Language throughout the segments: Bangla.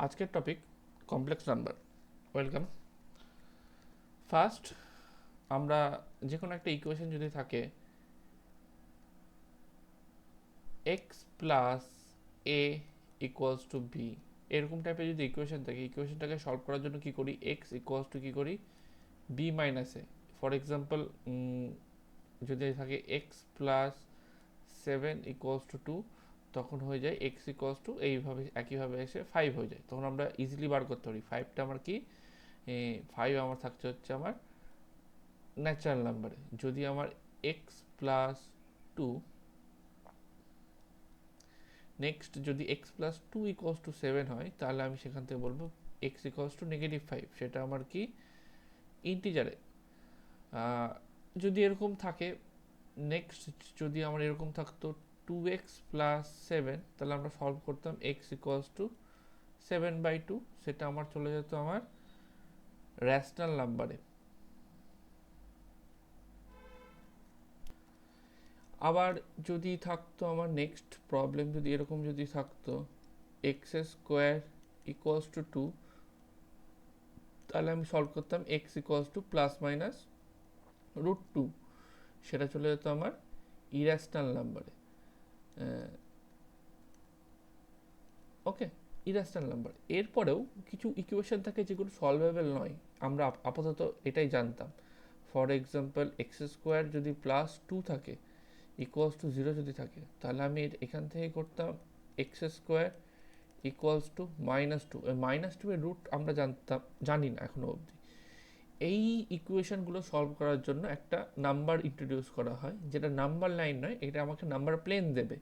আজকের topic complex number. Welcome. First আমরা যে কোনো একটা ইকুয়েশন যদি থাকে x plus a equals to b, এরকম টাইপের যদি ইকুয়েশন থাকে, ইকুয়েশনটাকে সলভ করার জন্য কি করি, এক্স ইকুয়ালস টু কী করি, b minus a. For example যদি থাকে এক্স প্লাস 7 ইকুয়ালস টু 2, তখন হয়ে যায় এক্স ইকুয়ালস টু এইভাবে একইভাবে এসে 5 হয়ে যায়। তখন আমরা ইজিলি বার করতে পারি 5টা আমার কি, 5 আমার থাকছে হচ্ছে আমার ন্যাচারাল নাম্বারে। যদি আমার এক্স প্লাস 2, নেক্সট যদি এক্স প্লাস 2 ইকুয়ালস টু 7 হয়, তাহলে আমি সেখান থেকে বলবো এক্স ইকুয়ালস টু -5, সেটা আমার কি ইন্টিজারে। যদি এরকম থাকে, নেক্সট যদি আমার এরকম থাকতো 2x প্লাস 7, তাহলে আমরা সলভ করতাম এক্স ইকুয়ালস টু 7/2, সেটা আমার চলে যেত আমার র্যাশনাল নাম্বারে। আবার যদি থাকতো আমার নেক্সট প্রবলেম, যদি এরকম যদি থাকতো এক্স স্কোয়ার ইকুয়ালস টু 2, তাহলে আমি সলভ করতাম x equals to plus minus √2, সেটা চলে যেত আমার ইরাশনাল নাম্বারে। ওকে, ইরাশনাল নাম্বার। এরপরেও কিছু ইকুয়েশন থাকে যেগুলো সলভেবল নয়, আমরা আপাতত এটাই জানতাম। ফর এক্সাম্পল এক্স স্কোয়ার যদি প্লাস 2 থাকে, ইকুয়ালস টু 0 যদি থাকে, তাহলে আমি এখান থেকে করতাম এক্স স্কোয়ার ইকুয়ালস টু -2। -2 এর রুট আমরা জানি না এখনো অবধি। এই ইকুয়েশনগুলো সলভ করার জন্য একটা নাম্বার ইন্ট্রোডিউস করা হয়, যেটা নাম্বার লাইন নয়, এটা আমাকে নাম্বার প্লেন দেবে।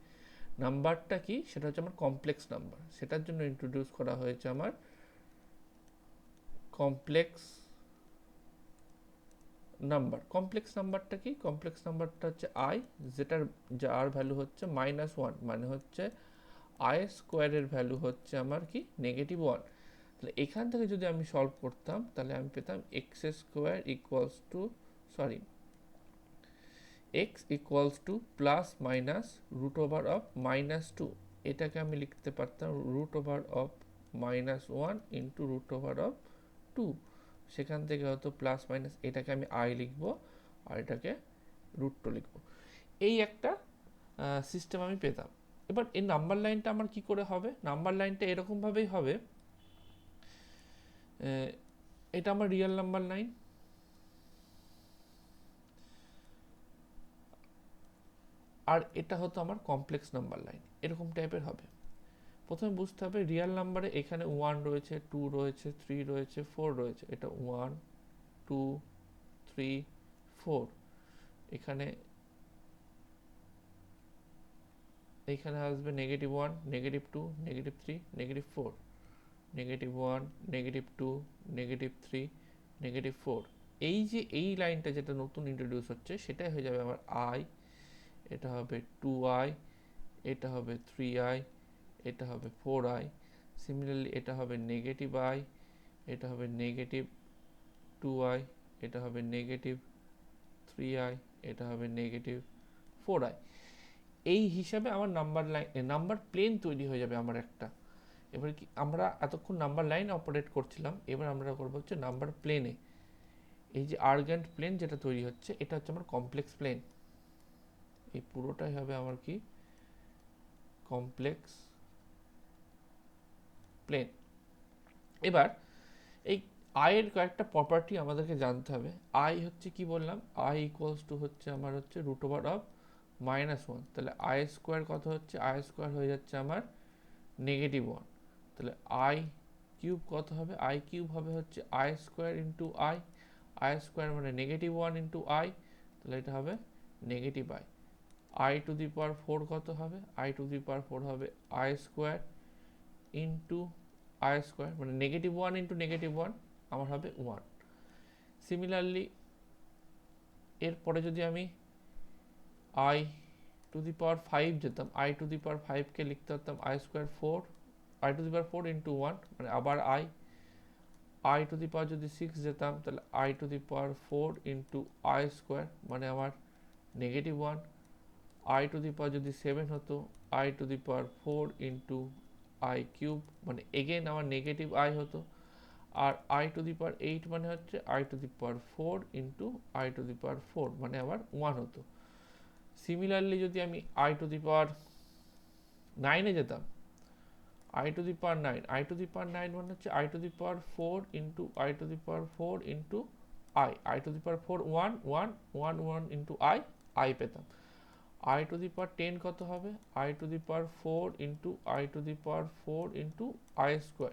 নাম্বারটা কি, সেটা হচ্ছে আমার কমপ্লেক্স নাম্বার। সেটার জন্য ইন্ট্রোডিউস করা হয়েছে আমার কমপ্লেক্স নাম্বার। কমপ্লেক্স নাম্বারটা কি, কমপ্লেক্স নাম্বারটা হচ্ছে আই, যার ভ্যালু হচ্ছে -1, মানে হচ্ছে আই স্কোয়ারের ভ্যালু হচ্ছে আমার কি -1। তাহলে এখান থেকে যদি আমি সলভ করতাম, তাহলে আমি পেতাম x square equals to, sorry, x equals to plus minus √2, এটাকে আমি লিখতে পারতাম √1 ইন্টু √2। সেখান থেকে হয়তো প্লাস মাইনাস, এটাকে আমি আই লিখবো আর এটাকে √2 লিখবো। এই একটা সিস্টেম আমি পেতাম। এবার এই নাম্বার লাইনটা আমার কি করে হবে, নাম্বার লাইনটা এরকমভাবেই হবে। এটা আমার রিয়েল নাম্বার লাইন, আর এটা হতো আমার কমপ্লেক্স নাম্বার লাইন, এরকম টাইপের হবে। প্রথমে বুঝতে হবে রিয়েল নাম্বারে এখানে 1 রয়েছে, 2 রয়েছে, 3 রয়েছে, 4 রয়েছে। এটা 1 2 3 4। এখানে এইখানে আসবে -1, -2, -3, -4, -1, -2, -3, -4। এই যে এই লাইনটা যেটা নতুন ইন্ট্রোডিউস হচ্ছে, সেটাই হয়ে যাবে আমার আই, এটা হবে 2i, এটা হবে 3i, এটা হবে 4i। সিমিলারলি এটা হবে -i, এটা হবে -2i, এটা হবে -3i, এটা হবে -4i। এই হিসাবে আমার নাম্বার লাইন, নাম্বার প্লেন তৈরি হয়ে যাবে আমার একটা। এবার কি, আমরা এতক্ষণ নাম্বার লাইন অপারেট করছিলাম, এবার আমরা করবো হচ্ছে নাম্বার প্লেনে। এই যে আর্গেন্ট প্লেন যেটা তৈরি হচ্ছে, এটা হচ্ছে আমার কমপ্লেক্স প্লেন। এই পুরোটাই হবে আমার কি কমপ্লেক্স প্লেন। এবার এই আয়ের কয়েকটা প্রপার্টি আমাদেরকে জানতে হবে। আই হচ্ছে কি বললাম, আই ইকুয়ালস টু হচ্ছে আমার হচ্ছে √1। তাহলে আই স্কোয়ার কত হচ্ছে, আই স্কোয়ার হয়ে যাচ্ছে আমার -1। তাহলে আই কিউব কত হবে, আই কিউব হবে হচ্ছে I square into I. I square মানে -1 ইন্টু আই, তাহলে এটা হবে -i। i⁴ কত হবে, i⁴ হবে I square into i square, মানে -1 ইন্টু -1 আমার হবে 1। সিমিলারলি এরপরে যদি আমি i⁵ যেতাম, i⁵কে লিখতে পারতাম i² ইন্টু 1, মানে আবার i⁵ যদি 6 যেতাম, তাহলে i⁴ ইন্টু আই স্কোয়ার, মানে আমার -1। i⁵ যদি 7 হতো, i⁴ ইন্টু আই কিউব, মানে এগেন আমার নেগেটিভ আই হতো। আর আই টু দি পাওয়ার 8 মানে হচ্ছে I to the power 4 into I to the power 4, মানে আবার 1 হতো। সিমিলারলি যদি আমি আই টু দি পাওয়ার 9-এ যেতাম, i to the power 9, i to the power 9 মানে হচ্ছে I to the power 4 into I to the power 4 into I to the power 4 1 1 1 1 into i পেতাম। আই টু দি পাওয়ার 10 কত হবে? I to the power 4 into I to the power 4 into i square,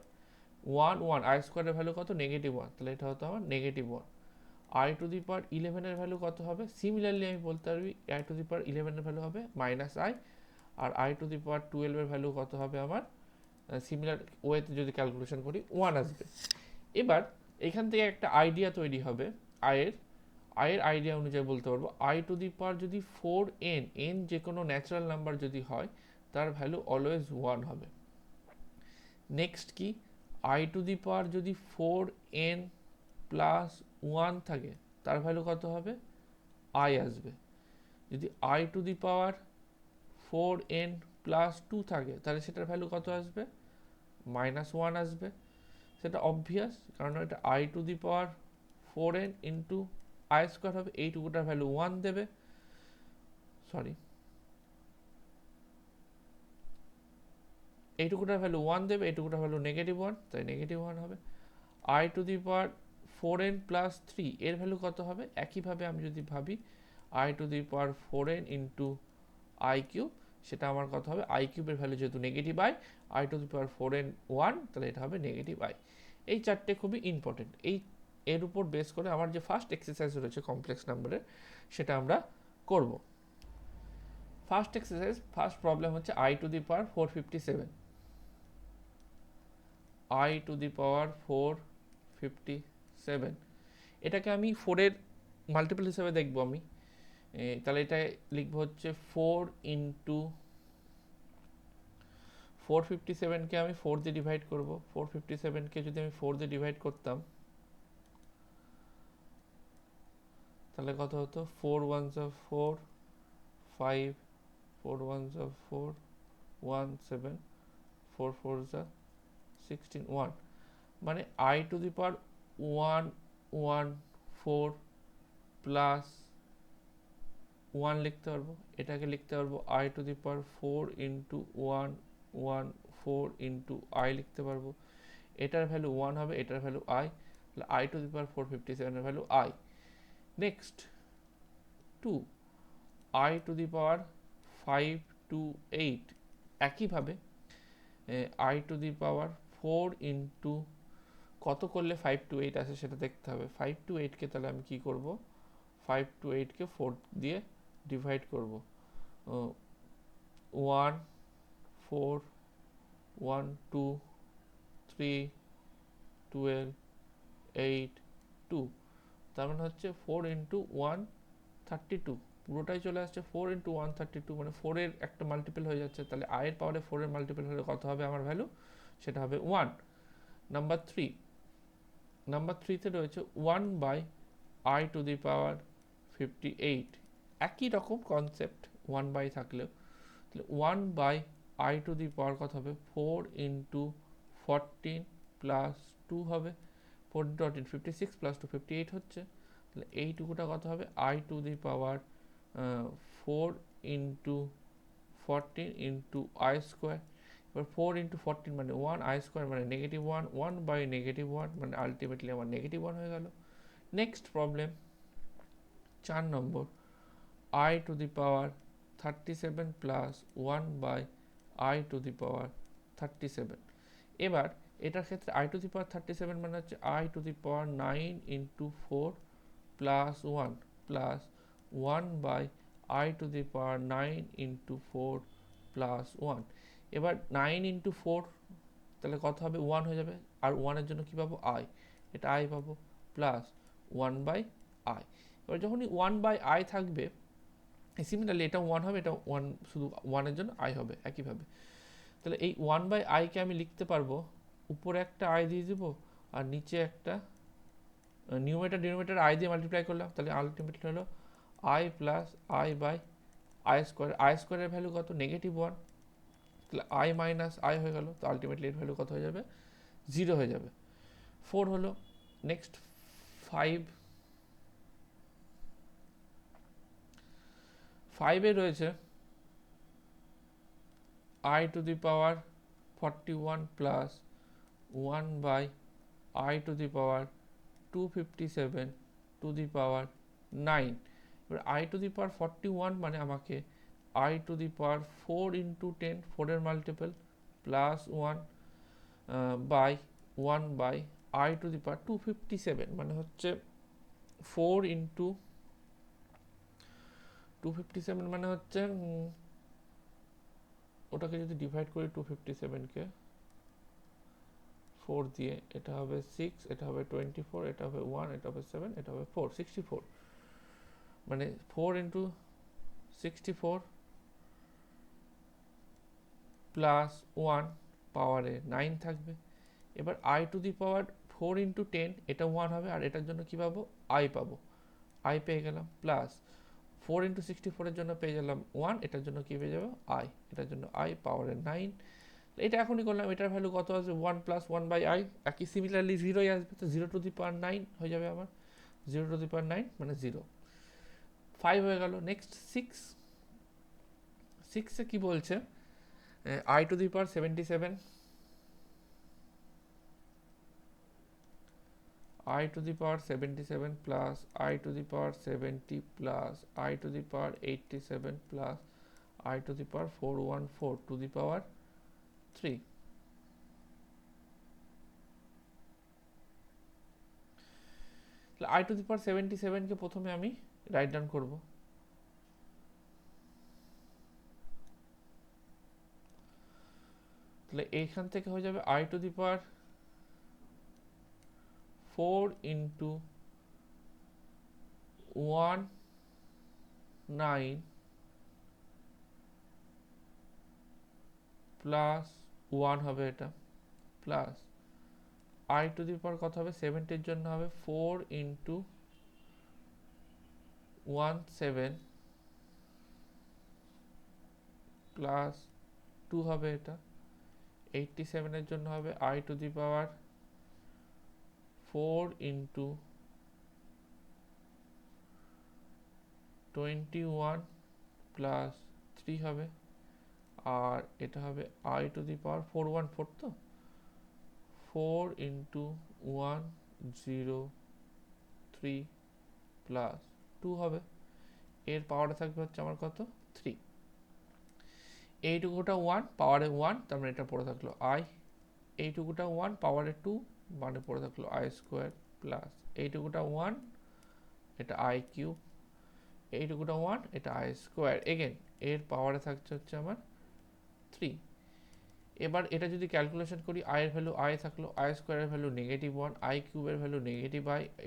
1 1, i স্কোয়ারের ভ্যালু কত? -1, তাহলে এটা হতো আমার -1। আই টু দি পাওয়ার 11 এর ভ্যালু কত হবে? সিমিলারলি আমি বলতে পারবি আই টু দি পাওয়ার 11 এর ভ্যালু হবে -i, আর আই টু দি পাওয়ার 12 এর ভ্যালু কত হবে আমার? সিমিলার ওয়েতে যদি ক্যালকুলেশন করি 1 আসবে। এবার এখান থেকে একটা আইডিয়া তৈরি হবে আয়ের আইডিয়া অনুযায়ী বলতে পারবো আই টু দি পাওয়ার যদি 4n, n যে কোনো ন্যাচারাল নাম্বার যদি হয় তার ভ্যালু অলওয়েজ 1 হবে। নেক্সট কি, আই টু দি পাওয়ার যদি 4n প্লাস 1 থাকে তার ভ্যালু কত হবে? আই আসবে। যদি I to the power 4n plus 2 থাকে তাহলে সেটার ভ্যালু কত আসবে? -1 আসবে। সেটা অবভিয়াস, কারণ এটা I to the power 4n into i square হবে, এইটুকুটার ভ্যালু 1 দেবে, সরি এইটুকুটার ভ্যালু 1 দেবে, এইটুকুটার ভ্যালু -1, তাই -1 হবে। I to the power 4n plus 3 এর ভ্যালু কত হবে? একইভাবে আমি যদি ভাবি I to the power 4n into I cube, সেটা আমার কত হবে? আই কিউবের ভ্যালু যেহেতু negative I to the power 4n 1, তাহলে এটা হবে -i। এই চারটে খুবই ইম্পর্টেন্ট। এর উপর বেস করে আমার যে ফার্স্ট এক্সারসাইজ রয়েছে কমপ্লেক্স নাম্বারের, সেটা আমরা করব। ফার্স্ট এক্সারসাইজ, ফার্স্ট প্রবলেম হচ্ছে I to the power 457, i to the power 457, এটাকে আমি 4-এর মাল্টিপল হিসেবে দেখবো আমি। তাহলে এটা লিখবো হচ্ছে 4 ইন্টু 457কে আমি 4 দিয়ে ডিভাইড করব। 457কে যদি আমি 4 দিয়ে ডিভাইড করতাম তাহলে কত হতো? 4 1s are 4, 5, 4 1s are 4, 1 7, 4 4s are 16, 1, মানে i to the power 1 1 4 plus 1 লিখতে পারবো। এটাকে লিখতে পারবো i to the power 4 into 1 1 4 into i লিখতে পারবো। এটার ভ্যালু 1 হবে, এটার ভ্যালু আই, তাহলে আই টু দি পাওয়ার 457 এর value i. Next 2, i to the power 5 to 8, একইভাবে i to the power 4 into কত করলে 5 টু 8 আসে সেটা দেখতে হবে। 5 টু 8কে তাহলে আমি কি করব? 5 টু 8কে 4 দিয়ে ডিভাইড করব। 1 4 1 2 3 12 8 2, তার মানে হচ্ছে 4 ইন্টু 1 32, পুরোটাই চলে আসছে 4 ইন্টু 1 32, মানে 4 এর একটা মাল্টিপল হয়ে যাচ্ছে। তাহলে আই এর পাওয়ারে 4 এর মাল্টিপল হলে কত হবে আমার ভ্যালু? সেটা হবে 1। নাম্বার 3তে রয়েছে 1 বাই আই টু দি পাওয়ার 58, একই রকম কনসেপ্ট 1 বাই থাকলেও, তাহলে 1 by i to the power কত হবে? 4 ইন্টু 14 প্লাস 2 হবে, 4 ইন্টু 14 56 প্লাস 2 58 হচ্ছে, তাহলে এইটুকুটা কত হবে? I to the power 4 into 14 into i square. এবার 4 ইন্টু 14 মানে 1, আই স্কোয়ার মানে -1, 1 বাই -1, মানে আলটিমেটলি আমার -1 হয়ে গেল। নেক্সট প্রবলেম 4 নম্বর, i to the power 37 plus 1 by i to the power 37। এবার এটার ক্ষেত্রে আই টু দি পাওয়ার 37 মানে হচ্ছে I to the power 9 into 4 plus 1 plus 1 by i to the power 9 into 4 plus 1। এবার 9 ইন্টু 4 তাহলে কত হবে? 1 হয়ে যাবে, আর 1 এর জন্য কী পাবো? আই, এটা আই পাবো, প্লাস 1 বাই আই। এবার যখনই 1 বাই আই থাকবে, সিমিলারলি এটা 1 হবে, এটা 1, শুধু 1 এর জন্য আই হবে একইভাবে। তাহলে এই 1 বাই আইকে আমি লিখতে পারবো, উপরে একটা আই দিয়ে দেবো আর নিচে একটা নিউমেটার ডিনোমিনেটর আই দিয়ে মাল্টিপ্লাই করলাম, তাহলে আলটিমেটলি হলো i plus i by i square. I স্কোয়ারের ভ্যালু কত? -1, তাহলে আই মাইনাস আই হয়ে গেল, তো আলটিমেটলি এর ভ্যালু কত হয়ে যাবে, 0 হয়ে যাবে। 4 হলো। নেক্সট 5 রয়েছে i to the power 41 plus 1 by i to the power 257 to the power 9। এবার i টু দি পাওয়ার 41 মানে আমাকে i to the power 4 into 10, 4 এর multiple, plus 1 by 1 by i to the power 257 মানে হচ্ছে 4 ইন্টু 257 মানে হচ্ছে ওটাকে যদি ডিভাইড করি 257কে 4 দিয়ে, এটা হবে 6, এটা হবে 24, এটা হবে 1, এটা হবে 7, এটা হবে 4, 64। মানে 4 ইন্টু 64 প্লাস 1 পাওয়ারে 9 থাকবে। এবার i to the power 4 into 10, এটা 1 হবে, আর এটার জন্য কি পাবো, i পাবো, i পেয়ে গেলাম, প্লাস 4 ইন্টু 64 এর জন্য পেয়ে গেলাম 1, এটার জন্য কি পেয়ে যাবো, i, এটার জন্য i পাওয়ারে 9। এটা এখনই করলাম, এটার ভ্যালু কত আসবে, 1 প্লাস 1 বাই i, একই সিমিলারলি 0ই আসবে, তো 0 টু দি পাওয়ার 9 হয়ে যাবে আমার, 0 টু দি পাওয়ার 9 মানে 0। 5 হয়ে গেল। নেক্সট 6 কি বলছে, i to the power 77, i to the power 77 plus i to the power 70 plus i to the power 87 plus i to the power 414 to the power 3। i to the power 77 কে প্রথমে আমি রাইট ডাউন করব, তাহলে এইখান থেকে হয়ে যাবে i to the power 4 into 1 9 plus 1 হবে, এটা plus i to the power কত হবে, 70 এর জন্য হবে 4 ইন্টু 1 7 প্লাস 2 হবে, এটা 87 এর জন্য হবে i to the power 4 into 21 plus 3 হবে, আর এটা হবে i টু দি পাওয়ার 414, তো 4 ইন্টু 103 প্লাস 2 হবে, এর পাওয়ারে থাকবে হচ্ছে আমার কত, 3। এইটুকুটা 1 পাওয়ারে 1, তার মানে এটা পড়ে থাকলো i, এইটুকুটা 1 পাওয়ারে 2 মানে পড়ে থাকলো i স্কোয়ার, প্লাস এইটুকুটা 1, এটা i কিউব, এইটুকুটা 1, এটা i স্কোয়ার, এগেন এর পাওয়ারে থাকছে হচ্ছে আমার 3। এবার এটা যদি ক্যালকুলেশন করি, i এর ভ্যালু i থাকলো, i স্কোয়ারের ভ্যালু -1, i কিউবের ভ্যালু -i,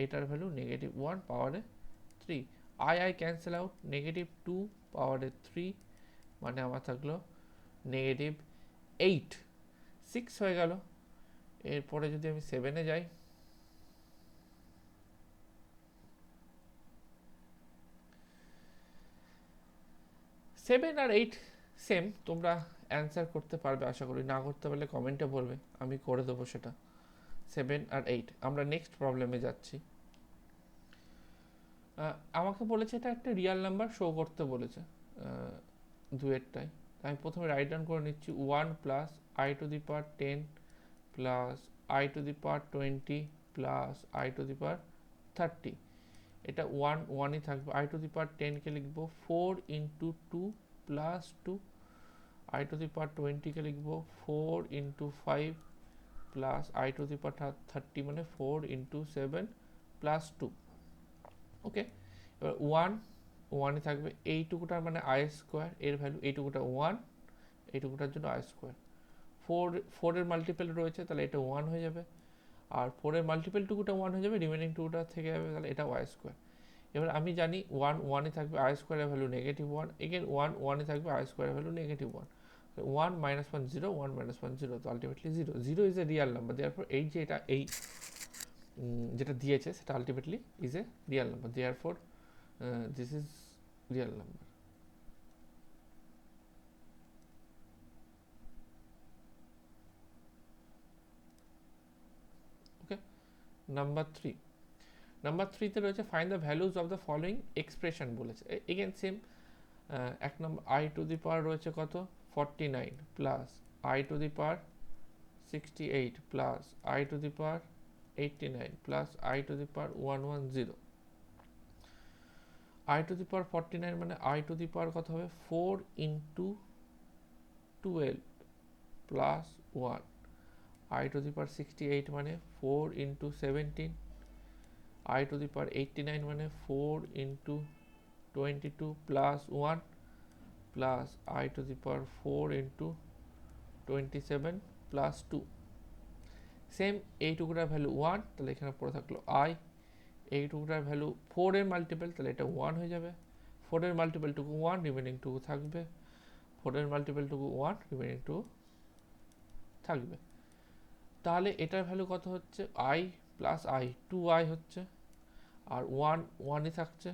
এটার ভ্যালু -1 পাওয়ারে 3, i ক্যান্সেল আউট, -2 পাওয়ারে 3 মানে আমার থাকলো -8। 6 হয়ে গেল। এরপরে যদি আমি 7-এ যাই, 7 আর 8 সেম, তোমরা অ্যান্সার করতে পারবে আশা করি, না করতে পারলে কমেন্টে বলবে, আমি করে দেবো সেটা। 7 আর 8। আমরা নেক্সট প্রবলেমে যাচ্ছি। আমাকে বলেছে এটা একটা রিয়াল নাম্বার শো করতে বলেছে, দুয়েরটাই। আমি প্রথমে রাইট ডাউন করে নিচ্ছি, 1 plus i to the power 10 plus i to the power 20 plus i to the power 30। এটা 1 1ই থাকবে। i টু দি পাওয়ার 10 কে লিখবো 4 into 2 plus 2, i to the power 20 কে লিখবো 4 into 5 plus i to the power 30 মানে 4 ইন্টু 7 প্লাস 2। ওকে, এবার 1 1ই থাকবে, এইটুকুটার মানে i স্কোয়ার, এর ভ্যালু এইটুকুটা 1, এইটুকুটার জন্য i স্কোয়ার, 4 এর মাল্টিপল রয়েছে, তাহলে এটা 1 হয়ে যাবে, আর 4 এর মাল্টিপল টুকুটা 1 হয়ে যাবে, রিমেনিং টুকুটা থেকে যাবে, তাহলে এটা y স্কোয়ার। এবার আমি জানি 1 1ই থাকবে, i স্কোয়ারের ভ্যালু -1, এগেন 1 1ই থাকবে, i স্কোয়ারের ভ্যালু -1, 1 minus 1 0, 1 minus 1 0, তো ultimately 0। 0 is a Real number, therefore এই যে এটা এই যেটা দিয়েছে সেটা ultimately is a Real number, therefore this is Real number. Number থ্রিতে রয়েছে find the values of the following expression বলেছে। এগেন সেম, এক নম্বর আই টু দি পাওয়ার রয়েছে কত 49 plus i to the power 68 plus i to the power 89 plus i to the power 110। I to the power 49 মানে আই টু দি পাওয়ার কত হবে 4 into 12 plus 1। I to the power 68 মানে 4 into 17। I to the power 89 মানে 4 into 22 plus 1 plus i to the power 4 into 27 plus 2। Same এইটুকুটার ভ্যালু 1, তাহলে এখানে পড়ে থাকলো আই। এইটুকুটার ভ্যালু 4 এর মাল্টিপল, তাহলে এটা 1 হয়ে যাবে। 4 এর মাল্টিপলটুকু 1, রিমেনিং টুকু থাকবে। 4 এর মাল্টিপলটুকু 1, রিমেনিং টু থাকবে। তাহলে এটার ভ্যালু কত হচ্ছে আই প্লাস আই 2i হচ্ছে, আর 1ই থাকছে,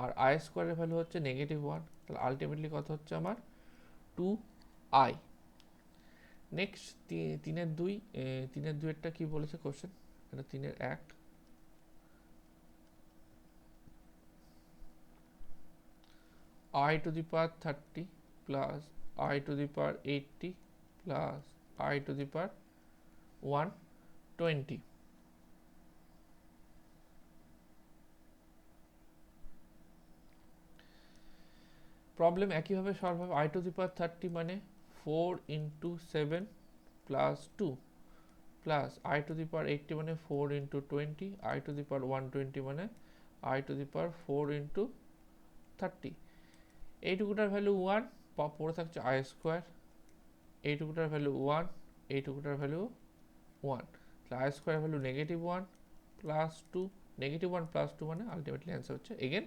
আর আই স্কোয়ারের ভ্যালু হচ্ছে -1। তাহলে আলটিমেটলি কত হচ্ছে আমার 2i। নেক্সট 3-এর 2, 3-এর 2-এরটা কি বলেছে কোশ্চেন, এটা 3-এর 1। I to the power 30 plus I to the power 80 plus I to the power 120। Problem একইভাবে সলভ হবে। I to the power 30 মানে 4 into 7 plus 2 plus I to the power 80 মানে 4 into 20, I to the power 120 মানে I to the power 4 into 30। এইটুকুটার value 1, পড়ে থাকছে আই স্কোয়ার। এইটুকুটার ভ্যালু 1, এইটুকুটার ভ্যালু 1, তাহলে I square value -1 plus 2, -1 plus 2 মানে আলটিমেটলি অ্যান্সার হচ্ছে এগেন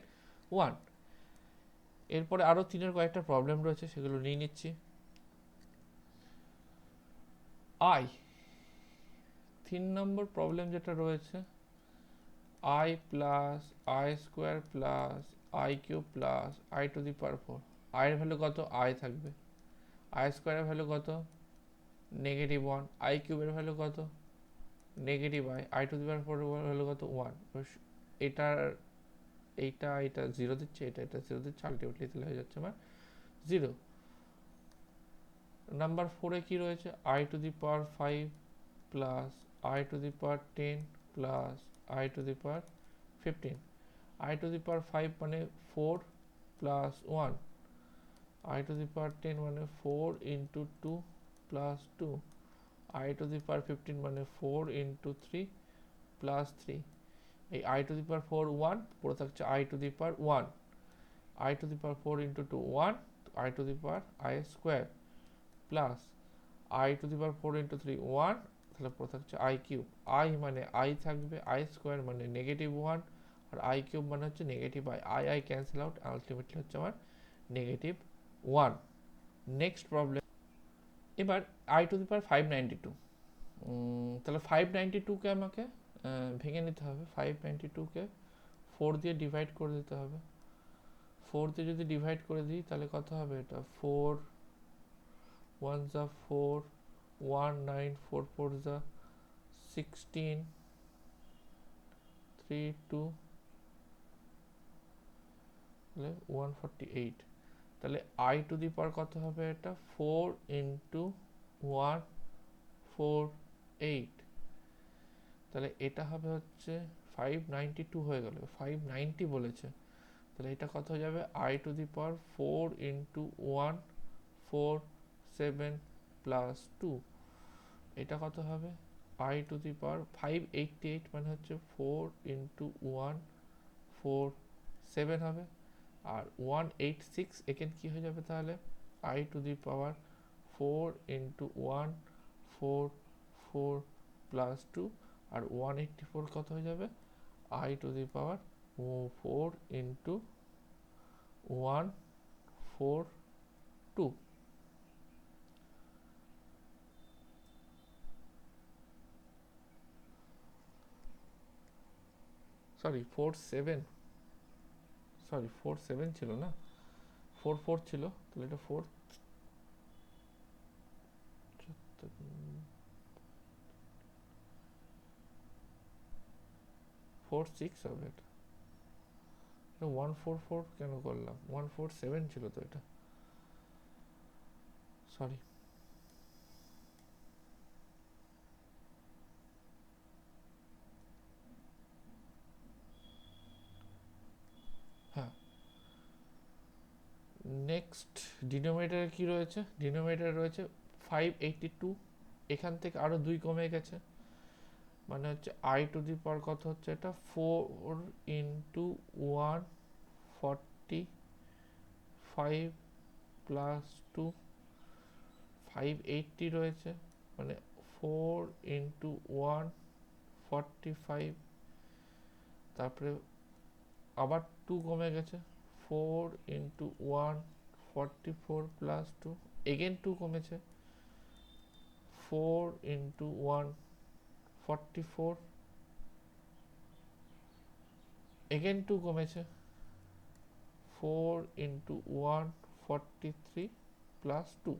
1। এরপরে আরও 3-এর কয়েকটা প্রবলেম রয়েছে, সেগুলো নিয়ে নিচ্ছি। আই 3 নম্বর প্রবলেম যেটা রয়েছে, i plus i square plus i cube plus i to the power 4। আয়ের ভ্যালু কত আই থাকবে, আই স্কোয়ারের ভ্যালু কত -1, আই কিউবের ভ্যালু কত -i, I to the power 4 এর ভ্যালু কত 1। এইটা 0 দিচ্ছে, এটা 0 দিচ্ছে, আলটিমেটলি তাহলে হয়ে যাচ্ছে আমার 0। নাম্বার 4-এ কি রয়েছে, i to the power 5 plus i to the power 10 plus i to the power 15। I to the power 5 মানে 4 plus 1, i to the power 10 মানে 4 into 2 plus 2, i to the power 15 মানে 4 ইন্টু 3 প্লাস 3। এই আই টু দি পাওয়ার 4 1, পড়ে থাকছে I to the power 1, i to the power 4 into 2 1, i to the power I square plus i to the power 4 into 3 1, তাহলে পড়ে থাকছে আই কিউব। আই মানে আই থাকবে, আই স্কোয়ার মানে -1, আর আই কিউব মানে হচ্ছে -i, I cancel out, ultimately হচ্ছে আমার -1। নেক্সট প্রবলেম, এবার আই টু দি পাওয়ার 592। তাহলে 592কে আমাকে ভেঙে নিতে হবে। 592কে 4 দিয়ে ডিভাইড করে দিতে হবে। 4 দিয়ে যদি ডিভাইড করে দিই তাহলে কত হবে, এটা 4 1 যা 4, 1 9, 4 4 যা 16, 3 2, তাহলে 148। তাহলে আই টু দি পাওয়ার কত হবে, এটা 4 ইন্টু 148, তাহলে এটা হবে হচ্ছে 592 হয়ে গেল, 590 বলেছে, তাহলে এটা কত হয়ে যাবে I to the power 4 into 147 plus 2, এটা কত হবে আই টু দি পাওয়ার 588 মানে হচ্ছে 4 ইন্টু 147 হবে, আর 186 এখানে কি হয়ে যাবে, তাহলে i to the power 4 into 144 plus 2, আর 184 কত হয়ে যাবে I to the power 4 into 142, sorry 47, sorry 47 ছিল না, 44 ছিল, তাহলে এটা 4, 146 হবে এটা 144 কেন করলাম 147 ছিল তো এটা সরি হ্যাঁ নেক্সট ডিনোমিনেটরে কি রয়েছে ডিনোমিনেটরে রয়েছে 582 এখান থেকে আরো 2 কমে গেছে মানে হচ্ছে I টু দি পাওয়ার কত হচ্ছে এটা 4 ইন্টু 145 প্লাস 2 580 রয়েছে মানে 4 ইন্টু 145 তারপরে আবার 2 কমে গেছে 4 ইন্টু 144 প্লাস 2 এগেন 2 কমেছে 4 ইন্টু 144 এগেন 2 কমেছে 4 ইন্টু 143 প্লাস 2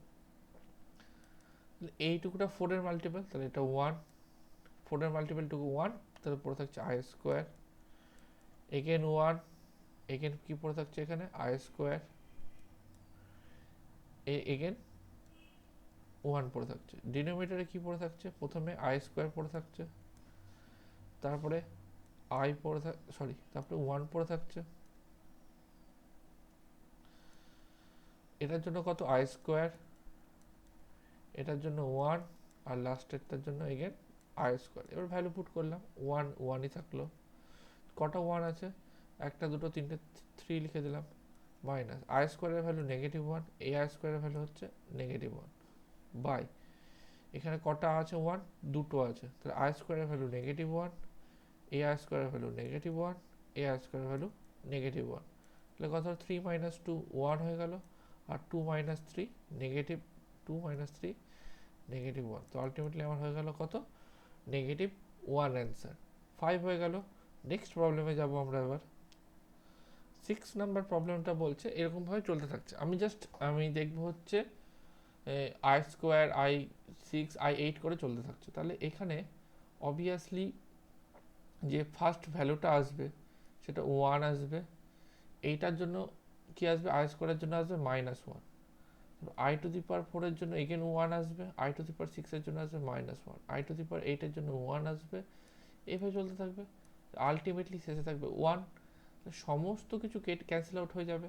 এইটুকুটা 4 এর মাল্টিপল তাহলে এটা 1 4 এর মাল্টিপল টুকু 1 তাহলে পড়ে থাকছে I স্কোয়ার এগেন 1 এগেন কি পড়ে থাকছে এখানে I স্কোয়ার এগেন 1 পড়ে থাকছে ডিনোমিনেটরে কি পড়ে থাকছে প্রথমে I স্কোয়ার পড়ে থাকছে তারপরে তারপরে 1 পড়ে থাকছে এটার জন্য কত I স্কোয়ার এটার জন্য 1 আর লাস্টেরটার জন্য এগেন I স্কোয়ার এবার ভ্যালু পুট করলাম 1 1ই থাকলো কটা 1 আছে একটা দুটো তিনটে 3 লিখে দিলাম মাইনাস I স্কোয়ারের ভ্যালু নেগেটিভ 1 এই I স্কোয়ারের ভ্যালু হচ্ছে নেগেটিভ 1 বাই এখানে কটা আছে 1 দুটো আছে তাহলে I স্কোয়ারের ভ্যালু নেগেটিভ 1 এই I স্কোয়ারের ভ্যালু নেগেটিভ 1 এই I স্কোয়ারের ভ্যালু নেগেটিভ 1 তাহলে কত 3 মাইনাস 2 1 হয়ে গেল আর 2 মাইনাস 3 নেগেটিভ 2 মাইনাস 3 নেগেটিভ 1 তো আলটিমেটলি আমার হয়ে গেল কত নেগেটিভ 1 অ্যান্সার 5 হয়ে গেল নেক্সট প্রবলেমে যাব আমরা এবার 6 নাম্বার প্রবলেমটা বলছে এরকম ভাবে চলতে থাকছে আমি দেখব হচ্ছে I স্কোয়ার I6 I8 করে চলতে থাকছে তাহলে এখানে অবভিয়াসলি যে ফার্স্ট ভ্যালুটা আসবে সেটা 1 আসবে এইটার জন্য কি আসবে I স্কোয়ারের জন্য আসবে -1 I টু দি পাওয়ার 4 এর জন্য এগেন 1 আসবে I টু দি পাওয়ার 6 এর জন্য আসবে -1 I টু দি পাওয়ার 8 এর জন্য 1 আসবে এইভাবে চলতে থাকবে আলটিমেটলি শেষে থাকবে 1 সমস্ত কিছু ক্যান্সেল আউট হয়ে যাবে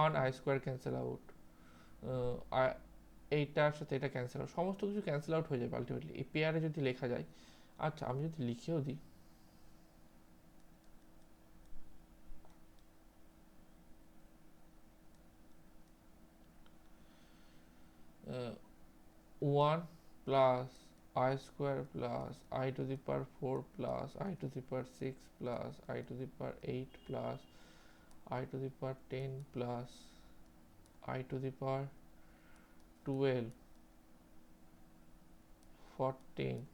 1 I স্কোয়ার ক্যান্সেল আউট এইটার সাথে এটা ক্যান্সেল আউট সমস্ত কিছু ক্যান্সেল আউট হয়ে যাবে আলটিমেটলি এই পেয়ারে যদি লেখা যায় আচ্ছা আমি যদি লিখেও দিই 1 plus I square plus I to the power 4 plus I to the power 6 plus I to the power 8 plus I to the power 10 plus I to the power 12 14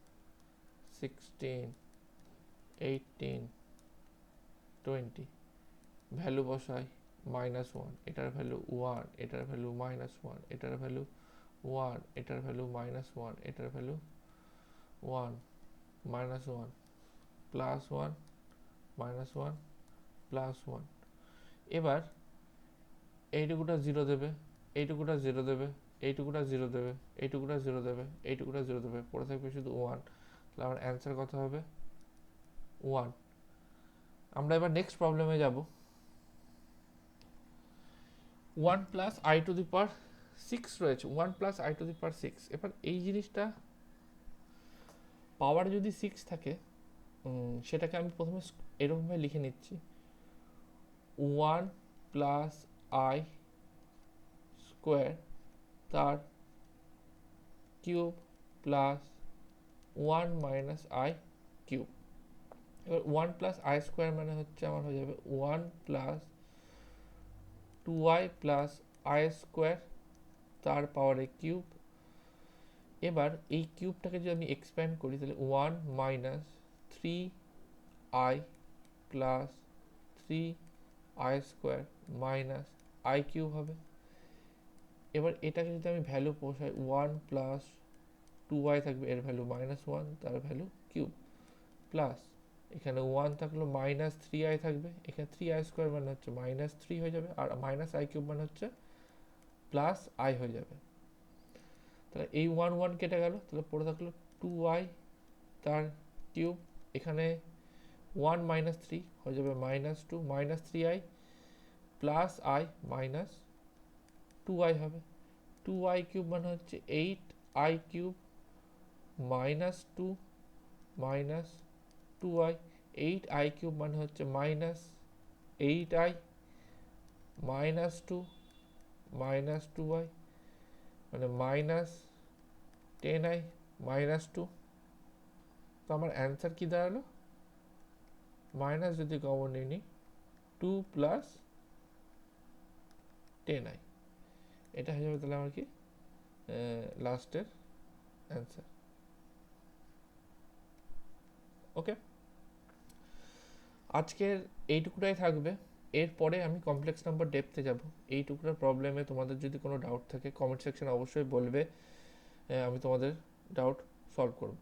16 18 20 value বসাই -1 এটার ভ্যালু 1 এটার ভ্যালু -1 এটার ভ্যালু 1 এটার ভ্যালু -1 এটার ভ্যালু 1 -1 প্লাস 1 -1 প্লাস 1 এবার এইটুকুটা 0 দেবে এইটুকুটা 0 দেবে এইটুকুটা 0 দেবে এইটুকুটা 0 দেবে এইটুকুটা 0 দেবে পড়ে থাকবে শুধু 1 তাহলে আমার অ্যান্সার কত হবে 1 আমরা এবার নেক্সট প্রবলেমে যাব 1 প্লাস I টু দি পাওয়ার 6 রয়েছে 1 প্লাস I টু দি পাওয়ার 6 এবার এই জিনিসটা পাওয়ার যদি 6 থাকে সেটাকে আমি প্রথমে এরকমভাবে লিখে নিচ্ছি 1 প্লাস I স্কোয়ার তার cube plus 1 minus I cube এবার 1 প্লাস I স্কোয়ার মানে হচ্ছে আমার হয়ে যাবে 1 plus 2I plus I square তার পাওয়ারে কিউব এবার এই কিউবটাকে যদি আমি এক্সপ্যান্ড করি তাহলে 1 minus 3I plus 3I square minus I cube হবে এবার এটাকে যদি আমি ভ্যালু বসাই 1 প্লাস 2I থাকবে এর ভ্যালু -1 তার ভ্যালু কিউব প্লাস এখানে 1 থাকলো -3i থাকবে, এখানে 3i স্কোয়ার মানে হচ্ছে -3 হয়ে যাবে, আর -i কিউব মানে হচ্ছে +i হয়ে যাবে। তাহলে এই 1 কেটে গেল, তাহলে পড়ে থাকলো 2i তার কিউব, এখানে 1 -3 হয়ে যাবে -2, -3i +i -2i হবে। 2i কিউব মানে হচ্ছে 8i cube -2 -2i, 8i cube মানে হচ্ছে -8i -2 -2i, মানে -10i -2। তো আমার অ্যান্সার কি দাঁড়ালো? মাইনাস যদি কমন নিই 2 + 10i, এটা হয়ে যাবে তাহলে আমার কি লাস্টের অ্যান্সার। ওকে, আজকের এইটুকুটাই থাকবে। এরপরে আমি কমপ্লেক্স নাম্বার ডেপথে যাব। এইটুকুটার প্রবলেমে তোমাদের যদি কোনো ডাউট থাকে কমেন্ট সেকশনে অবশ্যই বলবে, আমি তোমাদের ডাউট সলভ করব।